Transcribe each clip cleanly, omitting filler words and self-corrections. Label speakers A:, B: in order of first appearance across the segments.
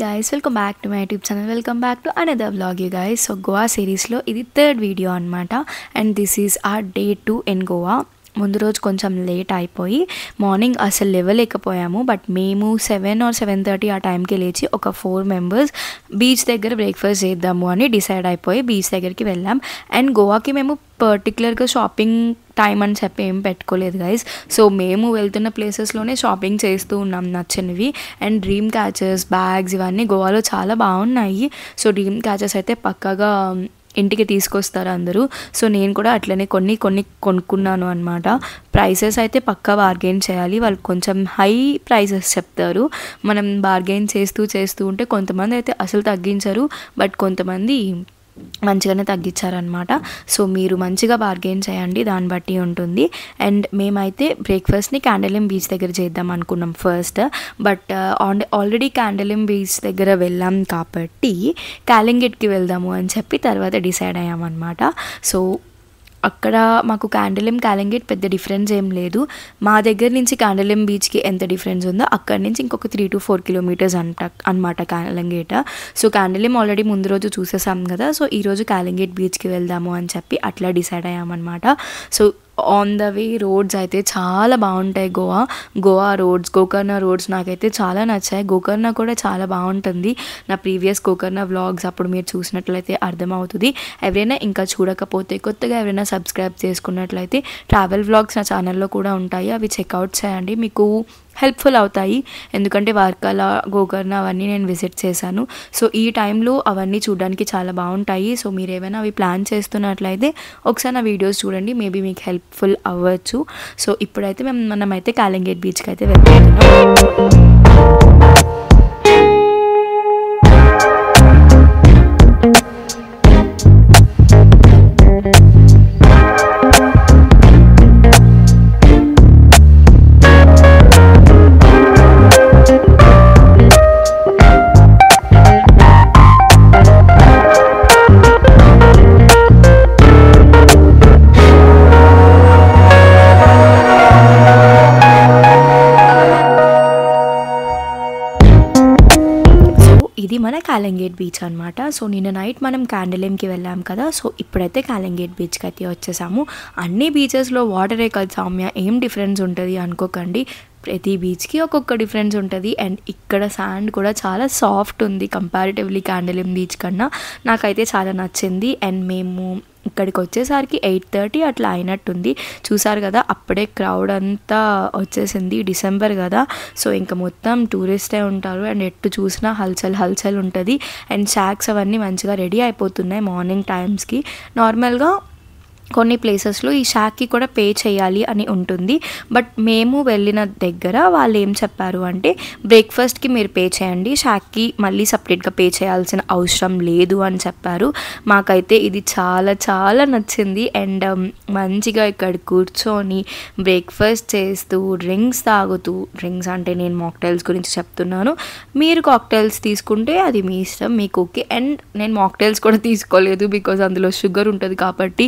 A: guys, welcome back to my YouTube channel. Welcome back to another vlog you guys. So Goa series lo idi third video anamata and this is our day 2 in Goa. ముందు రోజు కొంచెం late అయిపోయి morning అసలు లేవలేకపోయాము. But మేము 7 or 7:30 ఆ టైంకి లేచి ఒక 4 members బీచ్ దగ్గర బ్రేక్ఫాస్ట్ చేద్దాము అని డిసైడ్ అయిపోయి బీచ్ దగ్గరికి వెళ్ళాం. అండ్ గోవాకి మేము పర్టికులర్గా షాపింగ్ టైం అని చెప్పి ఏం పెట్టుకోలేదు గైస్. సో మేము వెళ్తున్న ప్లేసెస్లోనే షాపింగ్ చేస్తూ ఉన్నాం నచ్చినవి. అండ్ డ్రీమ్ క్యాచర్స్, బ్యాగ్స్ ఇవన్నీ గోవాలో చాలా బాగున్నాయి. సో డ్రీమ్ క్యాచర్స్ అయితే పక్కాగా ఇంటికి తీసుకొస్తారు అందరూ. సో నేను కూడా అట్లనే కొన్ని కొనుక్కున్నాను అనమాట. ప్రైసెస్ అయితే పక్కా బార్గెయిన్ చేయాలి, వాళ్ళు కొంచెం హై ప్రైసెస్ చెప్తారు. మనం బార్గెయిన్ చేస్తూ ఉంటే కొంతమంది అయితే అసలు తగ్గించరు, బట్ కొంతమంది మంచిగానే తగ్గించారనమాట. సో మీరు మంచిగా బార్గెయిన్ చేయండి, దాన్ని బట్టి ఉంటుంది. అండ్ మేమైతే బ్రేక్ఫాస్ట్ని క్యాండలిం బీచ్ దగ్గర చేద్దాం అనుకున్నాం ఫస్ట్. బట్ ఆల్రెడీ క్యాండలిం బీచ్ దగ్గర వెళ్ళాం కాబట్టి కాలింగెట్కి వెళ్దాము అని చెప్పి తర్వాత డిసైడ్ అయ్యామన్నమాట. సో అక్కడ మాకు కాలింగెట్ పెద్ద డిఫరెన్స్ ఏం లేదు. మా దగ్గర నుంచి క్యాండలిం బీచ్కి ఎంత డిఫరెన్స్ ఉందో అక్కడి నుంచి ఇంకొక 3 to 4 kilometers అనమాట కాలింగెట్. సో క్యాండలిం ఆల్రెడీ ముందు రోజు చూసేసాం కదా. సో ఈరోజు కాలింగెట్ బీచ్కి వెళ్దాము అని చెప్పి అట్లా డిసైడ్ అయ్యామన్నమాట. So on the way roads అయితే చాలా బాగుంటాయి. గోవా రోడ్స్, గోకర్ణ రోడ్స్ నాకైతే చాలా నచ్చాయి. గోకర్ణ కూడా చాలా బాగుంటుంది. నా ప్రీవియస్ గోకర్ణ వ్లాగ్స్ అప్పుడు మీరు చూసినట్లయితే అర్థమవుతుంది. ఎవరైనా ఇంకా చూడకపోతే, కొత్తగా ఎవరైనా సబ్స్క్రైబ్ చేసుకున్నట్లయితే ట్రావెల్ వ్లాగ్స్ నా ఛానల్లో కూడా ఉంటాయి, అవి చెక్అవుట్ చేయండి, మీకు హెల్ప్ఫుల్ అవుతాయి. ఎందుకంటే వర్కల, గోకర్ణ అవన్నీ నేను విజిట్ చేశాను. సో ఈ టైంలో అవన్నీ చూడడానికి చాలా బాగుంటాయి. సో మీరు ఏమైనా అవి ప్లాన్ చేస్తున్నట్లయితే ఒకసారి నా వీడియోస్ చూడండి, మేబీ మీకు హెల్ప్ఫుల్ అవ్వచ్చు. సో ఇప్పుడైతే మనమైతే కాలింగెట్ బీచ్కి అయితే వెళ్తున్నాం. ఇది మన కాలింగెట్ బీచ్ అనమాట. సో నిన్న నైట్ మనం క్యాండలింకి వెళ్ళాం కదా. సో ఇప్పుడైతే కాలింగెట్ బీచ్కి అయితే వచ్చేసాము. అన్ని బీచెస్లో వాటరే కదా సౌమ్య, ఏం డిఫరెన్స్ ఉంటుంది అనుకోకండి. ప్రతి బీచ్కి ఒక్కొక్క డిఫరెన్స్ ఉంటుంది. అండ్ ఇక్కడ శాండ్ కూడా చాలా సాఫ్ట్ ఉంది కంపారిటివ్లీ క్యాండలిం బీచ్ కన్నా. నాకైతే చాలా నచ్చింది. అండ్ మేము ఇక్కడికి వచ్చేసరికి 8:30 అట్లా అయినట్టుంది. చూసారు కదా, అప్పుడే క్రౌడ్ అంతా వచ్చేసింది. డిసెంబర్ కదా, సో ఇంకా మొత్తం టూరిస్టే ఉంటారు. అండ్ ఎటు చూసినా హల్చల్ ఉంటుంది. అండ్ షాక్స్ అవన్నీ మంచిగా రెడీ అయిపోతున్నాయి మార్నింగ్ టైమ్స్కి. నార్మల్గా కొన్ని ప్లేసెస్లో ఈ షాక్కి కూడా పే చేయాలి అని ఉంటుంది. బట్ మేము వెళ్ళిన దగ్గర వాళ్ళు ఏం చెప్పారు అంటే బ్రేక్ఫాస్ట్కి మీరు పే చేయండి, షాక్కి మళ్ళీ సపరేట్గా పే చేయాల్సిన అవసరం లేదు అని చెప్పారు. మాకైతే ఇది చాలా చాలా నచ్చింది. అండ్ మంచిగా ఇక్కడ కూర్చొని బ్రేక్ఫాస్ట్ చేస్తూ డ్రింక్స్ తాగుతూ, డ్రింక్స్ అంటే నేను మాక్టైల్స్ గురించి చెప్తున్నాను, మీరు కాక్టైల్స్ తీసుకుంటే అది మీ ఇష్టం, మీకు ఓకే. అండ్ నేను మాక్టైల్స్ కూడా తీసుకోలేదు బికాజ్ అందులో షుగర్ ఉంటుంది కాబట్టి.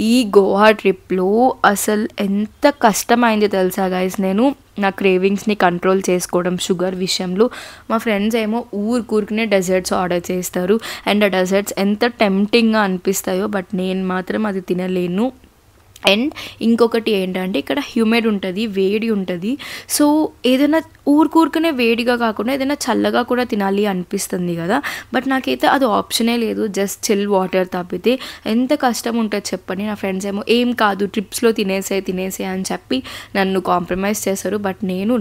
A: ఈ గోవా ట్రిప్లో అసలు ఎంత కష్టమైంది తెలుసా గైస్, నేను నా క్రేవింగ్స్ని కంట్రోల్ చేసుకోవడం షుగర్ విషయంలో. మా ఫ్రెండ్స్ ఏమో ఊరికూరికనే డెజర్ట్స్ ఆర్డర్ చేస్తారు. అండ్ ఆ డెజర్ట్స్ ఎంత టెంప్టింగ్గా అనిపిస్తాయో, బట్ నేను మాత్రం అది తినలేను. అండ్ ఇంకొకటి ఏంటంటే ఇక్కడ హ్యూమిడ్ ఉంటుంది, వేడి ఉంటుంది. సో ఏదైనా ఊరికూరికనే వేడిగా కాకుండా ఏదైనా చల్లగా కూడా తినాలి అనిపిస్తుంది కదా. బట్ నాకైతే అది ఆప్షనే లేదు, జస్ట్ చిల్ వాటర్ తప్పితే. ఎంత కష్టం ఉంటుంది చెప్పండి. నా ఫ్రెండ్స్ ఏమో ఏం కాదు ట్రిప్స్లో తినేసే అని చెప్పి నన్ను కాంప్రమైజ్ చేశారు. బట్ నేను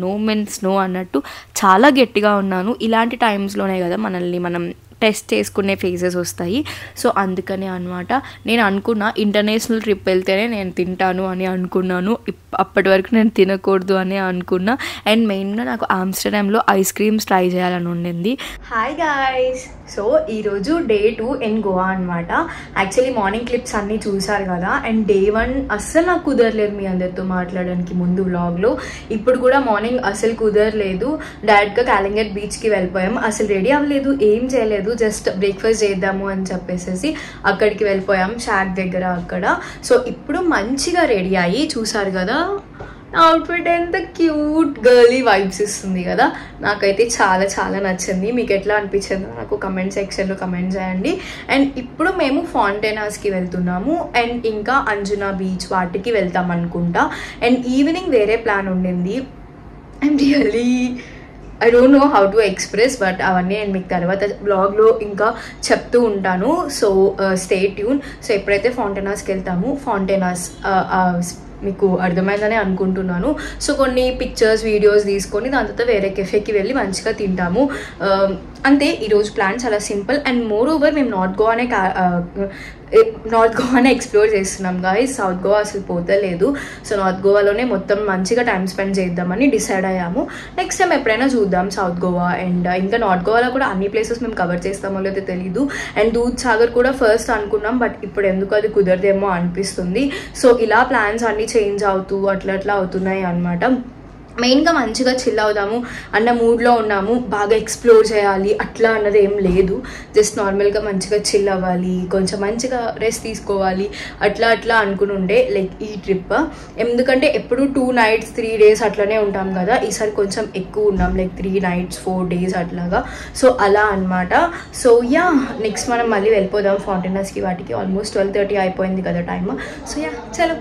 A: నో మీన్స్ నో అన్నట్టు చాలా గట్టిగా ఉన్నాను. ఇలాంటి టైమ్స్లోనే కదా మనల్ని మనం టెస్ట్ చేసుకునే ఫేజెస్ వస్తాయి. సో అందుకనే అనమాట నేను అనుకున్నా ఇంటర్నేషనల్ ట్రిప్ వెళ్తేనే నేను తింటాను అని అనుకున్నాను. అప్పటి వరకు నేను తినకూడదు అని అనుకున్నా. అండ్ మెయిన్గా నాకు ఆమ్స్టర్డామ్లో ఐస్ క్రీమ్స్ ట్రై చేయాలని ఉండింది. హాయ్ గాయ్స్, సో ఈరోజు డే 2 ఇన్ గోవా అనమాట. యాక్చువల్లీ మార్నింగ్ క్లిప్స్ అన్నీ చూసారు కదా. అండ్ డే 1 అస్సలు నాకు కుదరలేదు మీ అందరితో మాట్లాడడానికి ముందు వ్లాగ్లో. ఇప్పుడు కూడా మార్నింగ్ అసలు కుదరలేదు. డైరెక్ట్గా కాలింగెట్ బీచ్కి వెళ్ళిపోయాం. అసలు రెడీ అవ్వలేదు, ఏం చేయలేదు, జస్ట్ బ్రేక్ఫాస్ట్ చేద్దాము అని చెప్పేసి అక్కడికి వెళ్ళిపోయాం షాక్ దగ్గర అక్కడ. సో ఇప్పుడు మంచిగా రెడీ అయ్యి చూసారు కదా అవుట్ఫిట్ ఎంత క్యూట్ గర్లీ వైబ్స్ ఇస్తుంది కదా, నాకైతే చాలా చాలా నచ్చింది. మీకు ఎట్లా అనిపించిందో నాకు కమెంట్ సెక్షన్లో కమెంట్ చేయండి. అండ్ ఇప్పుడు మేము ఫాంటైనాస్కి వెళ్తున్నాము అండ్ ఇంకా అంజునా బీచ్ వాటికి వెళ్తాం అనుకుంటా. అండ్ ఈవినింగ్ వేరే ప్లాన్ ఉండింది. I'm really I don't know how to express, but అవన్నీ నేను మీకు తర్వాత బ్లాగ్లో ఇంకా చెప్తూ ఉంటాను. So stay tune. సో ఎప్పుడైతే ఫాంటైనాస్కి వెళ్తాము, ఫాంటైనాస్ మీకు అర్థమైందని అనుకుంటున్నాను. సో కొన్ని పిక్చర్స్ వీడియోస్ తీసుకొని దాని తర్వాత వేరే కెఫేకి వెళ్ళి మంచిగా తింటాము. అంతే ఈరోజు ప్లాన్ చాలా సింపుల్. అండ్ మోర్ ఓవర్ మేము నార్త్ గోవానే ఎక్స్ప్లోర్ చేస్తున్నాం గాయస్. సౌత్ గోవా అసలు పోతలేదు. సో నార్త్ గోవాలోనే మొత్తం మంచిగా టైం స్పెండ్ చేద్దామని డిసైడ్ అయ్యాము. నెక్స్ట్ టైం ఎప్పుడైనా చూద్దాం సౌత్ గోవా. అండ్ ఇంకా నార్త్ గోవాలో కూడా అన్ని ప్లేసెస్ మేము కవర్ చేస్తామో లేదో తెలీదు. అండ్ దూద్ సాగర్ కూడా ఫస్ట్ అనుకున్నాం, బట్ ఇప్పుడు ఎందుకు అది కుదరదేమో అనిపిస్తుంది. సో ఇలా ప్లాన్స్ అన్నీ చేంజ్ అవుతూ అట్లా అవుతున్నాయి అన్నమాట. మెయిన్గా మంచిగా చిల్ అవుదాము అన్న మూడ్లో ఉన్నాము. బాగా ఎక్స్ప్లోర్ చేయాలి అట్లా అన్నది ఏం లేదు. జస్ట్ నార్మల్గా మంచిగా చిల్ అవ్వాలి, కొంచెం మంచిగా రెస్ట్ తీసుకోవాలి అట్లా అనుకుని ఉండే లైక్ ఈ ట్రిప్. ఎందుకంటే ఎప్పుడు 2 nights 3 days అట్లనే ఉంటాం కదా, ఈసారి కొంచెం ఎక్కువ ఉన్నాం, లైక్ 3 nights 4 days అట్లాగా. సో అలా అనమాట. సో యా నెక్స్ట్ మనం మళ్ళీ వెళ్ళిపోదాం ఫాంటైనాస్కి వాటికి. ఆల్మోస్ట్ 12:30 అయిపోయింది కదా టైమ్. సో యా చలో.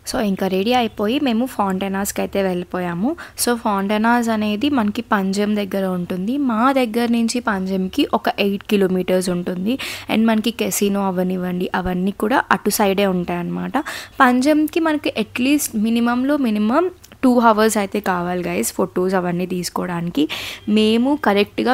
A: సో ఇంకా రెడీ అయిపోయి మేము ఫాంటైనాస్కి అయితే వెళ్ళిపోయాము. సో ఫాంటైనాస్ అనేది మనకి పంజం దగ్గర ఉంటుంది. మా దగ్గర నుంచి పంజంకి ఒక 8 kilometers ఉంటుంది. అండ్ మనకి కెసినో అవనివ్వండి అవన్నీ కూడా అటు సైడే ఉంటాయి అన్నమాట. పంజంకి మనకి అట్లీస్ట్ మినిమం 2 hours అయితే కావాలి గైస్ ఫొటోస్ అవన్నీ తీసుకోవడానికి. మేము కరెక్ట్గా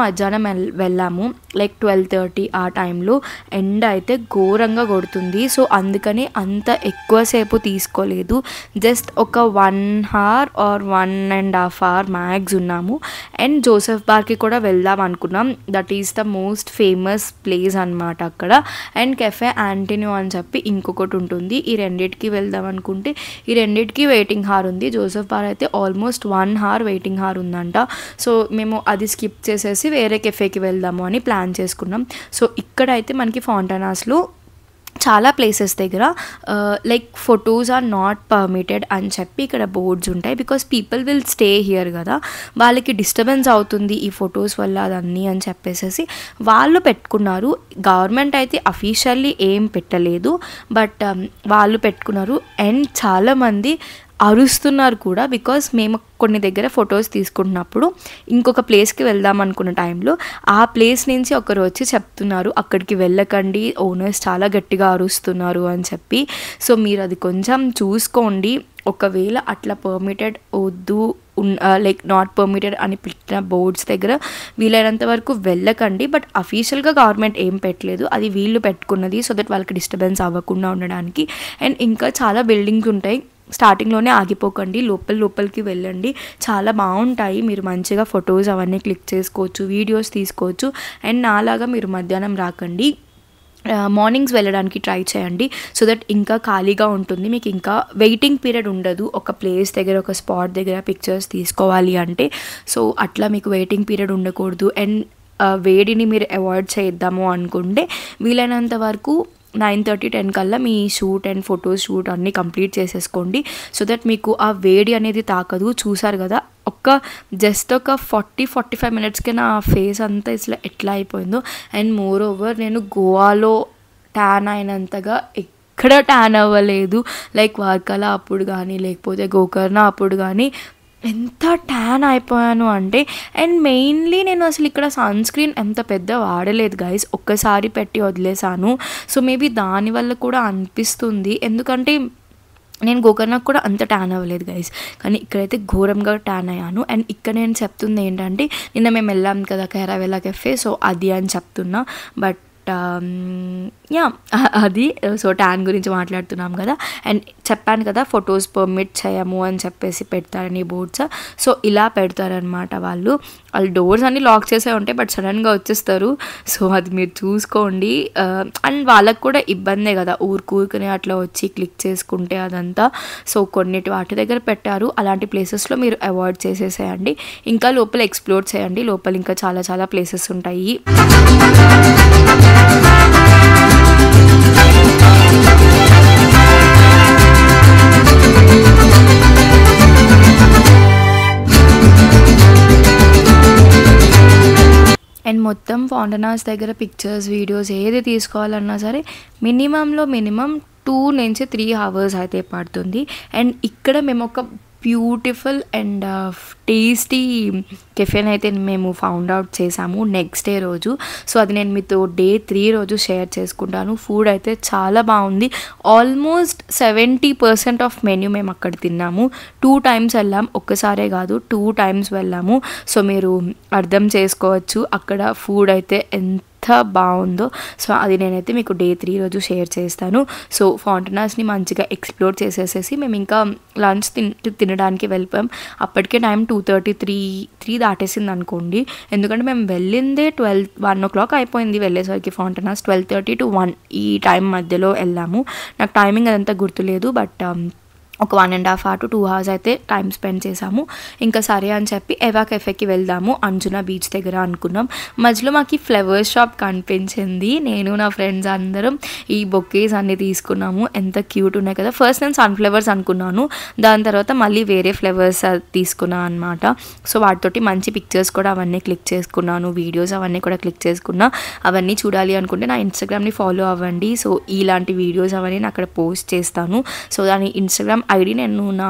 A: మధ్యాహ్నం వెళ్ళాము, లైక్ 12:30 ఆ టైంలో. ఎండ అయితే ఘోరంగా కొడుతుంది. సో అందుకని అంత ఎక్కువసేపు తీసుకోలేదు. జస్ట్ ఒక 1 hour or 1.5 hour మ్యాక్స్ ఉన్నాము. అండ్ జోసెఫ్ బార్కి కూడా వెళ్దాం అనుకున్నాం. That is the most famous place అనమాట అక్కడ. అండ్ కెఫే యాంటోనియో అని చెప్పి ఇంకొకటి ఉంటుంది. ఈ రెండింటికి వెళ్దాం అనుకుంటే ఈ రెండింటికి వెయిటింగ్ హార్ ఉంది. జోసెఫ్ బార్ అయితే ఆల్మోస్ట్ 1 hour వెయిటింగ్ హార్ ఉందంట. సో మేము అది స్కిప్ చేసేసి వేరే కెఫేకి వెళ్దాము అని ప్లాన్ చేసుకున్నాం. సో ఇక్కడైతే మనకి ఫాంటైనాస్లో చాలా ప్లేసెస్ దగ్గర like photos are not permitted అని చెప్పి ఇక్కడ బోర్డ్స్ ఉంటాయి. Because people will stay here కదా, వాళ్ళకి డిస్టర్బెన్స్ అవుతుంది ఈ ఫొటోస్ వల్ల అదన్నీ అని చెప్పేసి వాళ్ళు పెట్టుకున్నారు. గవర్నమెంట్ అయితే అఫీషియల్లీ ఏం పెట్టలేదు, బట్ వాళ్ళు పెట్టుకున్నారు. అండ్ చాలామంది అరుస్తున్నారు కూడా. బికాస్ మేము కొన్ని దగ్గర ఫొటోస్ తీసుకుంటున్నప్పుడు ఇంకొక ప్లేస్కి వెళ్దాం అనుకున్న టైంలో ఆ ప్లేస్ నుంచి ఒకరు వచ్చి చెప్తున్నారు అక్కడికి వెళ్ళకండి, ఓనర్స్ చాలా గట్టిగా అరుస్తున్నారు అని చెప్పి. సో మీరు అది కొంచెం చూసుకోండి. ఒకవేళ అట్లా పర్మిటెడ్ వద్దు లైక్ నాట్ పర్మిటెడ్ అని పెట్టిన బోర్డ్స్ దగ్గర వీలైనంత వరకు వెళ్ళకండి. బట్ అఫీషియల్గా గవర్నమెంట్ ఏం పెట్టలేదు, అది వీళ్ళు పెట్టుకున్నది సో దట్ వాళ్ళకి డిస్టర్బెన్స్ అవ్వకుండా ఉండడానికి. అండ్ ఇంకా చాలా బిల్డింగ్స్ ఉంటాయి, స్టార్టింగ్లోనే ఆగిపోకండి, లోపలికి వెళ్ళండి, చాలా బాగుంటాయి. మీరు మంచిగా ఫొటోస్ అవన్నీ క్లిక్ చేసుకోవచ్చు, వీడియోస్ తీసుకోవచ్చు. అండ్ నాలాగా మీరు మధ్యాహ్నం రాకండి, మార్నింగ్స్ వెళ్ళడానికి ట్రై చేయండి. సో దట్ ఇంకా ఖాళీగా ఉంటుంది, మీకు ఇంకా వెయిటింగ్ పీరియడ్ ఉండదు ఒక ప్లేస్ దగ్గర ఒక స్పాట్ దగ్గర పిక్చర్స్ తీసుకోవాలి అంటే. సో అట్లా మీకు వెయిటింగ్ పీరియడ్ ఉండకూడదు. అండ్ వేడిని మీరు అవాయిడ్ చేద్దాము అనుకుంటే వీలైనంత వరకు 9:30-10 కల్లా మీ షూట్ అండ్ ఫొటోస్ షూట్ అన్నీ కంప్లీట్ చేసేసుకోండి. సో దట్ మీకు ఆ వేడి అనేది తాకదు. చూసారు కదా, జస్ట్ ఒక 40-45 minutesకే నా ఫేస్ అంతా ఇట్లా ఎట్లా అయిపోయిందో. అండ్ మోర్ ఓవర్ నేను గోవాలో ట్యాన్ అయినంతగా ఎక్కడ ట్యాన్ అవ్వలేదు. లైక్ వర్కల అప్పుడు కానీ లేకపోతే గోకర్ణ అప్పుడు కానీ ఎంత ట్యాన్ అయిపోయాను అంటే. అండ్ మెయిన్లీ నేను అసలు ఇక్కడ సన్ స్క్రీన్ ఎంత పెద్ద వాడలేదు గైస్, ఒక్కసారి పెట్టి వదిలేసాను. సో మేబీ దానివల్ల కూడా అనిపిస్తుంది, ఎందుకంటే నేను గోకర్ణకు కూడా అంత ట్యాన్ అవ్వలేదు గైస్, కానీ ఇక్కడైతే ఘోరంగా ట్యాన్ అయ్యాను. అండ్ ఇక్కడ నేను చెప్తుంది ఏంటంటే నిన్న మేము వెళ్ళాం కదా కేరావెలా కెఫే, సో అది అని చెప్తున్నా. బట్ యా అది సో ట్యాన్ గురించి మాట్లాడుతున్నాం కదా. అండ్ చెప్పాను కదా ఫొటోస్ పర్మిట్ చేయము అని చెప్పేసి పెడతారని బోర్డ్స్. సో ఇలా పెడతారనమాట వాళ్ళు డోర్స్ అన్నీ లాక్ చేసే ఉంటాయి, బట్ సడన్గా వచ్చేస్తారు. సో అది మీరు చూసుకోండి. అండ్ వాళ్ళకు కూడా ఇబ్బందే కదా ఊరుకునే అట్లా వచ్చి క్లిక్ చేసుకుంటే అదంతా. సో కొన్నిటి వాటి దగ్గర పెట్టారు, అలాంటి ప్లేసెస్లో మీరు అవాయిడ్ చేసేసేయండి. ఇంకా లోపల ఎక్స్ప్లోర్ చేయండి, లోపల ఇంకా చాలా చాలా ప్లేసెస్ ఉంటాయి. అండ్ మొత్తం ఫౌంటైనర్స్ దగ్గర పిక్చర్స్ వీడియోస్ ఏది తీసుకోవాలన్నా సరే మినిమం 2 నుంచి 3 అవర్స్ అయితే పడుతుంది. అండ్ ఇక్కడ మేము ఒక బ్యూటిఫుల్ అండ్ టేస్టీ కెఫేని అయితే మేము ఫౌండ్ అవుట్ చేసాము నెక్స్ట్ డే రోజు. సో అది నేను మీతో డే 3 రోజు షేర్ చేసుకుంటాను. ఫుడ్ అయితే చాలా బాగుంది. ఆల్మోస్ట్ 70% ఆఫ్ మెన్యూ మేము అక్కడ తిన్నాము. 2 టైమ్స్ వెళ్ళాం, ఒక్కసారే కాదు 2 టైమ్స్ వెళ్ళాము. సో మీరు అర్థం చేసుకోవచ్చు అక్కడ ఫుడ్ అయితే ఎంత బాగుందో. సో అది నేనైతే మీకు డే 3 రోజు షేర్ చేస్తాను. సో ఫౌంటైనర్స్ని మంచిగా ఎక్స్ప్లోర్ చేసేసేసి మేము ఇంకా లంచ్ తినడానికి వెళ్ళిపోయాం. అప్పటికే టైం 2:30 దాటేసింది అనుకోండి. ఎందుకంటే మేము వెళ్ళిందే 1 o'clock అయిపోయింది వెళ్ళేసరికి. ఫౌంటైనర్స్ 12:30 to 1 ఈ టైం మధ్యలో వెళ్ళాము. నాకు టైమింగ్ అదంతా గుర్తులేదు, బట్ ఒక 1.5 hour to 2 hours అయితే టైం స్పెండ్ చేసాము. ఇంకా సరే అని చెప్పి ఎవా కెఫేకి వెళ్దాము అంజునా బీచ్ దగ్గర అనుకున్నాం. మధ్యలో మాకు ఫ్లవర్ షాప్ కనిపించింది. నేను నా ఫ్రెండ్స్ అందరం ఈ బొకేస్ అన్నీ తీసుకున్నాము. ఎంత క్యూట్ ఉన్నాయి కదా. ఫస్ట్ నేను సన్ఫ్లవర్స్ అనుకున్నాను, దాని తర్వాత మళ్ళీ వేరే ఫ్లవర్స్ తీసుకున్నాను అనమాట. సో వాటితోటి మంచి పిక్చర్స్ కూడా అవన్నీ క్లిక్ చేసుకున్నాను, వీడియోస్ అవన్నీ కూడా క్లిక్ చేసుకున్నా. అవన్నీ చూడాలి అనుకుంటే నా ఇన్స్టాగ్రామ్ని ఫాలో అవ్వండి. సో ఇలాంటి వీడియోస్ అవన్నీ నేను అక్కడ పోస్ట్ చేస్తాను. సో దాని ఇన్స్టాగ్రామ్ ఐడి నేను నా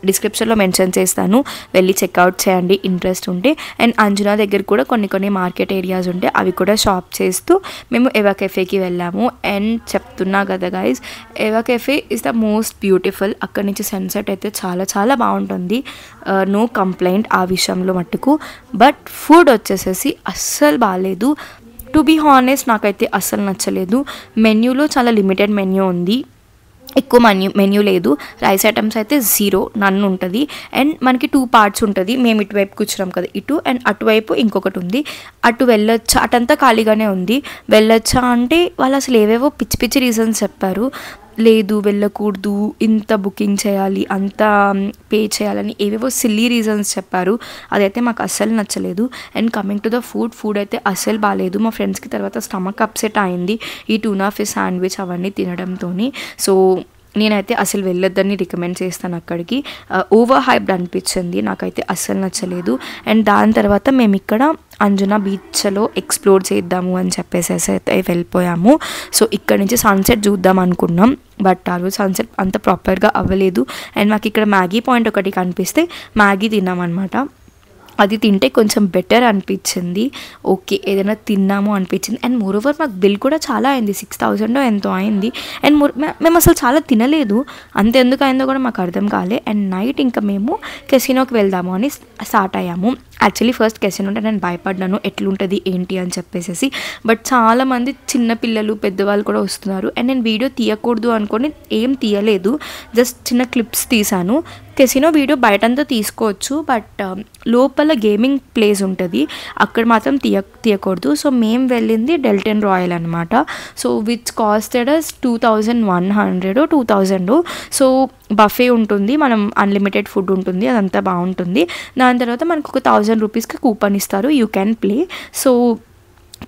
A: డిస్క్రిప్షన్లో మెన్షన్ చేస్తాను, వెళ్ళి చెక్అవుట్ చేయండి ఇంట్రెస్ట్ ఉంటే. అండ్ అంజునా దగ్గర కూడా కొన్ని మార్కెట్ ఏరియాస్ ఉంటే అవి కూడా షాప్ చేస్తూ మేము ఎవా కెఫేకి వెళ్ళాము. అండ్ చెప్తున్నా కదా guys, ఎవా cafe is the most beautiful. అక్కడి నుంచి సన్సెట్ అయితే చాలా బాగుంటుంది. నో కంప్లైంట్ ఆ విషయంలో మట్టుకు. బట్ ఫుడ్ వచ్చేసేసి అస్సలు బాగాలేదు. టు బీ హానెస్ట్ నాకైతే అస్సలు నచ్చలేదు. మెన్యూలో చాలా లిమిటెడ్ మెన్యూ ఉంది, ఎక్కువ మెన్యూ లేదు. రైస్ ఐటమ్స్ అయితే 0 నన్ను ఉంటుంది. అండ్ మనకి 2 parts ఉంటుంది. మేము ఇటువైపు కూర్చున్నాం కదా ఇటు, అండ్ అటువైపు ఇంకొకటి ఉంది. అటు వెళ్ళొచ్చా, అటంతా ఖాళీగానే ఉంది. వెళ్ళొచ్చా అంటే వాళ్ళు అసలు ఏవేవో పిచ్చి రీజన్స్ చెప్పారు. లేదు వెళ్ళకూడదు, ఇంత బుకింగ్ చేయాలి, అంత పే చేయాలని ఏవేవో సిల్లీ రీజన్స్ చెప్పారు. అదైతే మాకు అస్సలు నచ్చలేదు. And coming to the food అయితే అస్సలు బాగాలేదు. మా ఫ్రెండ్స్కి తర్వాత స్టమక్ అప్సెట్ అయింది ఈ టూనా ఫిష్ శాండ్విచ్ అవన్నీ తినడంతో. సో నేనైతే అసలు వెళ్ళొద్దని రికమెండ్ చేస్తాను అక్కడికి. ఓవర్ హైప్డ్ అనిపించింది, నాకైతే అస్సలు నచ్చలేదు. అండ్ దాని తర్వాత మేము ఇక్కడ అంజునా బీచ్లో ఎక్స్ప్లోర్ చేద్దాము అని చెప్పేసి అయితే వెళ్ళిపోయాము. సో ఇక్కడ నుంచి సన్సెట్ చూద్దాం అనుకున్నాం, బట్ ఆ రోజు సన్సెట్ అంత ప్రాపర్గా అవ్వలేదు. అండ్ మాకు ఇక్కడ మ్యాగీ పాయింట్ ఒకటి కనిపిస్తే మ్యాగీ తిన్నామన్నమాట. అది తింటే కొంచెం బెటర్ అనిపించింది. ఓకే ఏదైనా తిన్నాము అనిపించింది. అండ్ మోరోవర్ మాకు బిల్ కూడా చాలా అయింది, 6,000 ఎంతో అయింది. అండ్ మేము అసలు చాలా తినలేదు, అంతెందుకు అయిందో కూడా మాకు అర్థం కాలే. అండ్ నైట్ ఇంకా మేము కెసినోకి వెళ్దాము అని స్టార్ట్ అయ్యాము. యాక్చువల్లీ ఫస్ట్ కెసినో అంటే నేను భయపడ్డాను ఎట్లుంటుంది ఏంటి అని చెప్పేసి. బట్ చాలామంది చిన్నపిల్లలు పెద్దవాళ్ళు కూడా వస్తున్నారు. అండ్ నేను వీడియో తీయకూడదు అనుకొని ఏం తీయలేదు, జస్ట్ చిన్న క్లిప్స్ తీసాను. కెసినో వీడియో బయటంతా తీసుకోవచ్చు, బట్ లోపల గేమింగ్ ప్లేస్ ఉంటుంది, అక్కడ మాత్రం తీయకూడదు. సో మేము వెళ్ళింది డెల్టన్ రాయల్ అనమాట. So which costed us 2,100 2,000. So buffet ఉంటుంది, మనం అన్లిమిటెడ్ ఫుడ్ ఉంటుంది, అదంతా బాగుంటుంది. దాని తర్వాత మనకు ఒక 1,000 రూపీస్కి కూపన్ ఇస్తారు, you can play. So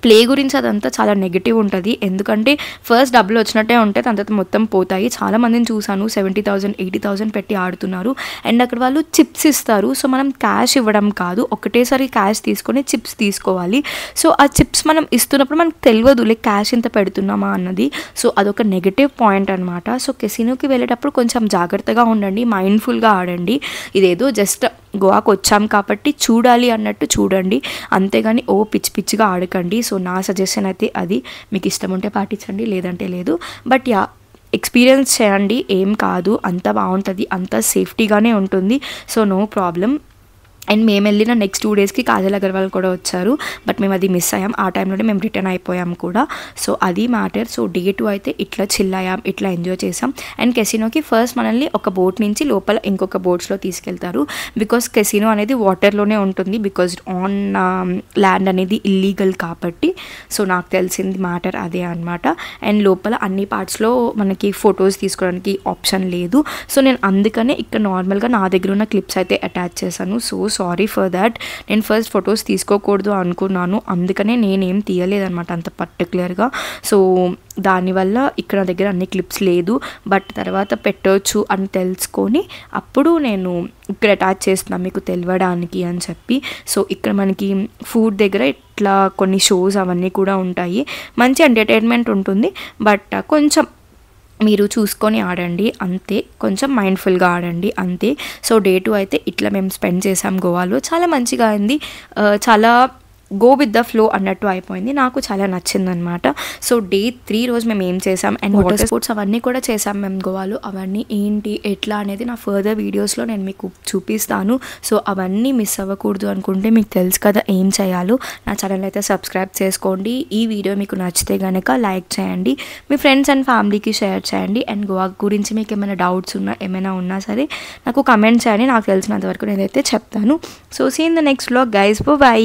A: play గురించి అదంతా చాలా నెగిటివ్ ఉంటుంది, ఎందుకంటే ఫస్ట్ డబ్బులు వచ్చినట్టే ఉంటాయి, దాని తర్వాత మొత్తం పోతాయి. చాలామందిని చూసాను 70,000 80,000 పెట్టి ఆడుతున్నారు. అండ్ అక్కడ వాళ్ళు చిప్స్ ఇస్తారు. సో మనం క్యాష్ ఇవ్వడం కాదు, ఒకటేసారి క్యాష్ తీసుకొని చిప్స్ తీసుకోవాలి. సో ఆ చిప్స్ మనం ఇస్తున్నప్పుడు మనకు తెలియదు లైక్ క్యాష్ ఇంత పెడుతున్నామా అన్నది. సో అదొక నెగిటివ్ పాయింట్ అనమాట. సో కెసినోకి వెళ్ళేటప్పుడు కొంచెం జాగ్రత్తగా ఉండండి, మైండ్ఫుల్గా ఆడండి. ఇదేదో జస్ట్ గోవాకు వచ్చాం కాబట్టి చూడాలి అన్నట్టు చూడండి, అంతేగాని ఓ పిచ్చిగా ఆడకండి. సో నా సజెషన్ అయితే అది, మీకు ఇష్టం ఉంటే పాటించండి, లేదంటే లేదు. బట్ యా ఎక్స్పీరియన్స్ చేయండి, ఏం కాదు, అంత బాగుంటుంది, అంత సేఫ్టీగానే ఉంటుంది. So no problem. అండ్ మేము వెళ్ళిన నెక్స్ట్ 2 daysకి కాజల్ అగర్వాల్ కూడా వచ్చారు, బట్ మేము అది మిస్ అయ్యాం. ఆ టైంలోనే మేము రిటర్న్ అయిపోయాం కూడా. సో అది మ్యాటర్. సో డే 2 అయితే ఇట్లా చిల్ అయ్యాం, ఇట్లా ఎంజాయ్ చేసాం. అండ్ కెసినోకి ఫస్ట్ మనల్ని ఒక బోట్ నుంచి లోపల ఇంకొక బోట్స్లో తీసుకెళ్తారు, బికాస్ కెసినో అనేది వాటర్లోనే ఉంటుంది, బికాజ్ ఆన్ ల్యాండ్ అనేది ఇల్లీగల్ కాబట్టి. సో నాకు తెలిసింది మ్యాటర్ అదే అనమాట. అండ్ లోపల అన్ని పార్ట్స్లో మనకి ఫొటోస్ తీసుకోవడానికి ఆప్షన్ లేదు. సో నేను అందుకనే ఇక్కడ నార్మల్గా నా దగ్గర ఉన్న క్లిప్స్ అయితే అటాచ్ చేశాను. So sorry for that. నేను ఫస్ట్ ఫొటోస్ తీసుకోకూడదు అనుకున్నాను, అందుకనే నేనేం తీయలేదన్నమాట అంత పర్టికులర్గా. సో దానివల్ల ఇక్కడ నా దగ్గర అన్ని క్లిప్స్ లేదు, బట్ తర్వాత పెట్టవచ్చు అని తెలుసుకొని అప్పుడు నేను ఇక్కడ అటాచ్ చేస్తున్నాను మీకు తెలియడానికి అని చెప్పి. సో ఇక్కడ మనకి ఫుడ్ దగ్గర ఇట్లా కొన్ని షోస్ అవన్నీ కూడా ఉంటాయి, మంచి ఎంటర్టైన్మెంట్ ఉంటుంది, బట్ కొంచెం మీరు చూసుకొని ఆడండి అంతే, కొంచెం మైండ్ఫుల్గా ఆడండి అంతే. సో డే 2 అయితే ఇట్లా మేము స్పెండ్ చేసాం గోవాలో, చాలా మంచిగా అయింది, చాలా గో విత్ ద ఫ్లో అన్నట్టు అయిపోయింది, నాకు చాలా నచ్చిందనమాట. సో డే 3 రోజు మేము ఏం చేసాం అండ్ వాటర్ స్పోర్ట్స్ అవన్నీ కూడా చేసాం మేము గోవాలో. అవన్నీ ఏంటి ఎట్లా అనేది నా ఫర్దర్ వీడియోస్లో నేను మీకు చూపిస్తాను. సో అవన్నీ మిస్ అవ్వకూడదు అనుకుంటే మీకు తెలుసు కదా ఏం చేయాలో. నా ఛానల్ అయితే సబ్స్క్రైబ్ చేసుకోండి. ఈ వీడియో మీకు నచ్చితే కనుక లైక్ చేయండి, మీ ఫ్రెండ్స్ అండ్ ఫ్యామిలీకి షేర్ చేయండి. అండ్ గోవా గురించి మీకు ఏమైనా డౌట్స్ ఏమైనా ఉన్నా సరే నాకు కమెంట్ చేయండి, నాకు తెలిసినంత వరకు నేనైతే చెప్తాను. So see in the next vlog guys, by.